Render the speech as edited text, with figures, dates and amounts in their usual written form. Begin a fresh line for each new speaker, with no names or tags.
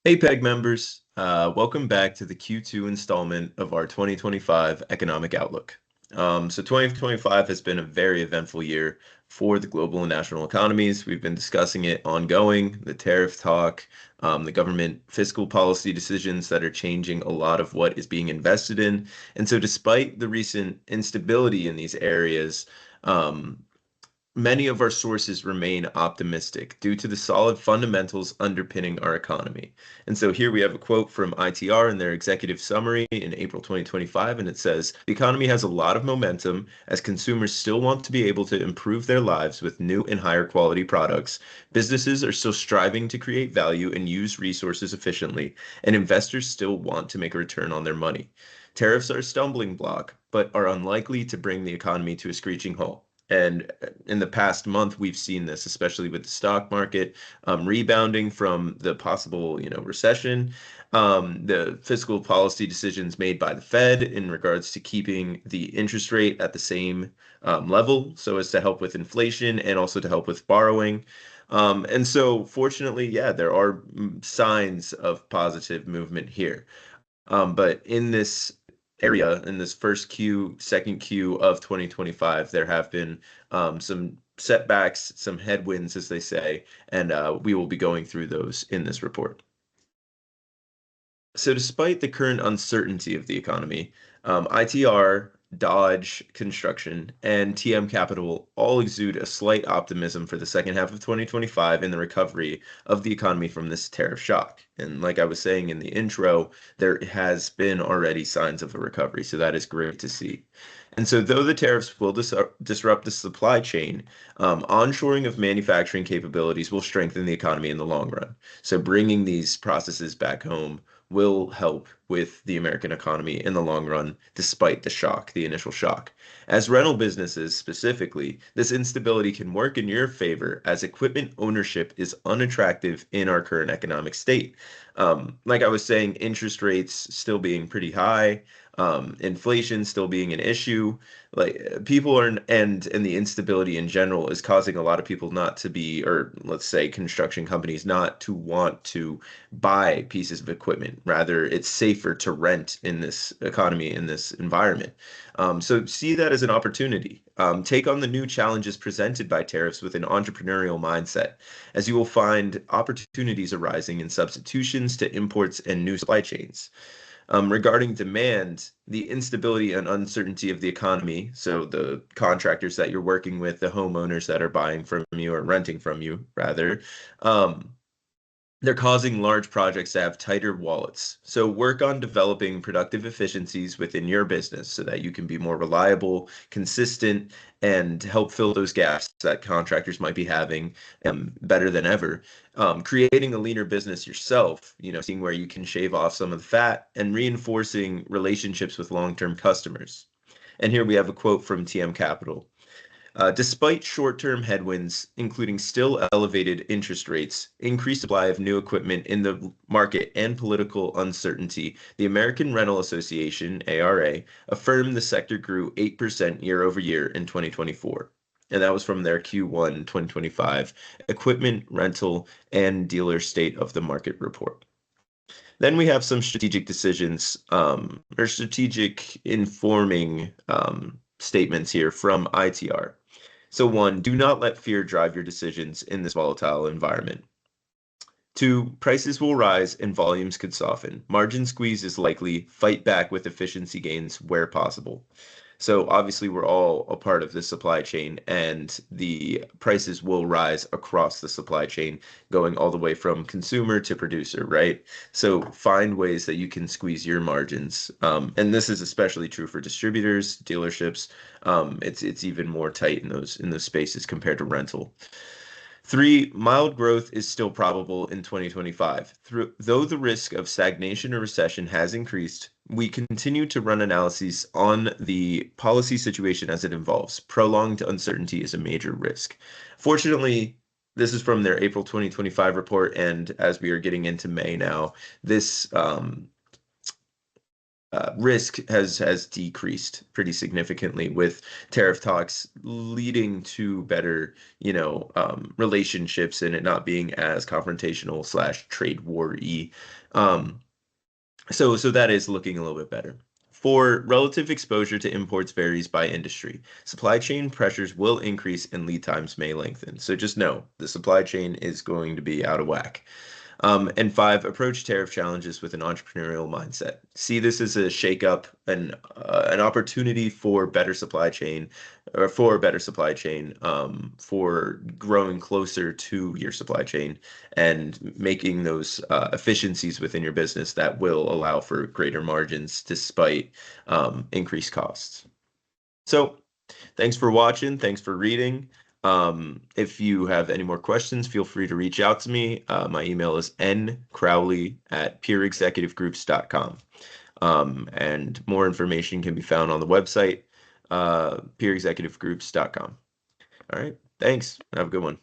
Hey, PEG members, welcome back to the Q2 installment of our 2025 Economic Outlook. 2025 has been a very eventful year for the global and national economies. We've been discussing it ongoing, the tariff talk, the government fiscal policy decisions that are changing a lot of what is being invested in. And so despite the recent instability in these areas, um, many of our sources remain optimistic due to the solid fundamentals underpinning our economy. And so here we have a quote from ITR in their executive summary in April 2025, and it says, "The economy has a lot of momentum as consumers still want to be able to improve their lives with new and higher quality products. Businesses are still striving to create value and use resources efficiently, and investors still want to make a return on their money. Tariffs are a stumbling block, but are unlikely to bring the economy to a screeching halt." And in the past month, we've seen this, especially with the stock market rebounding from the possible, recession. The fiscal policy decisions made by the Fed in regards to keeping the interest rate at the same level, so as to help with inflation and also to help with borrowing. And so, fortunately, yeah, there are signs of positive movement here. But in this area, in this first Q, second Q of 2025, there have been some setbacks, some headwinds, as they say, and we will be going through those in this report. So, despite the current uncertainty of the economy, ITR, Dodge Construction, and TM Capital all exude a slight optimism for the second half of 2025 in the recovery of the economy from this tariff shock. And like I was saying in the intro, there has been already signs of a recovery, so that is great to see. And so, though the tariffs will disrupt the supply chain, onshoring of manufacturing capabilities will strengthen the economy in the long run. So, bringing these processes back home will help with the American economy in the long run, despite the shock, the initial shock. As rental businesses specifically, this instability can work in your favor as equipment ownership is unattractive in our current economic state. Like I was saying, interest rates still being pretty high, inflation still being an issue. Like people are, and the instability in general is causing a lot of people not to be, or let's say construction companies not to want to buy pieces of equipment. Rather, it's safer to rent in this economy, in this environment. So see that as an opportunity. Take on the new challenges presented by tariffs with an entrepreneurial mindset, as you will find opportunities arising in substitutions to imports and new supply chains. Regarding demand, the instability and uncertainty of the economy, so the contractors that you're working with, the homeowners that are buying from you or renting from you, rather, um, they're causing large projects to have tighter wallets. So work on developing productive efficiencies within your business so that you can be more reliable, consistent, and help fill those gaps that contractors might be having better than ever. Creating a leaner business yourself, seeing where you can shave off some of the fat and reinforcing relationships with long-term customers. And here we have a quote from TM Capital. Despite short-term headwinds, including still elevated interest rates, increased supply of new equipment in the market, and political uncertainty, the American Rental Association, ARA, affirmed the sector grew 8% year over year in 2024. And that was from their Q1 2025 Equipment, Rental, and Dealer State of the Market report. Then we have some strategic decisions, or strategic informing statements here from ITR. So one, do not let fear drive your decisions in this volatile environment. Two, prices will rise and volumes could soften. Margin squeeze is likely. Fight back with efficiency gains where possible. So obviously we're all a part of the supply chain and the prices will rise across the supply chain, going all the way from consumer to producer, right? So find ways that you can squeeze your margins. And this is especially true for distributors, dealerships. It's even more tight in those spaces compared to rental. Three, mild growth is still probable in 2025. Though the risk of stagnation or recession has increased, we continue to run analyses on the policy situation as it evolves. Prolonged uncertainty is a major risk. Fortunately, this is from their April 2025 report, and as we are getting into May now, this risk has decreased pretty significantly with tariff talks leading to better, relationships and it not being as confrontational slash trade war-y. Um, so that is looking a little bit better. For relative exposure to imports varies by industry. Supply chain pressures will increase and lead times may lengthen. So just know the supply chain is going to be out of whack. And five, approach tariff challenges with an entrepreneurial mindset. See this as a shakeup, an opportunity for better supply chain, or for a better supply chain, for growing closer to your supply chain and making those efficiencies within your business that will allow for greater margins despite increased costs. So thanks for watching. Thanks for reading. If you have any more questions, feel free to reach out to me. My email is ncrowley@peerexecutivegroups.com. And more information can be found on the website, peerexecutivegroups.com. All right. Thanks. Have a good one.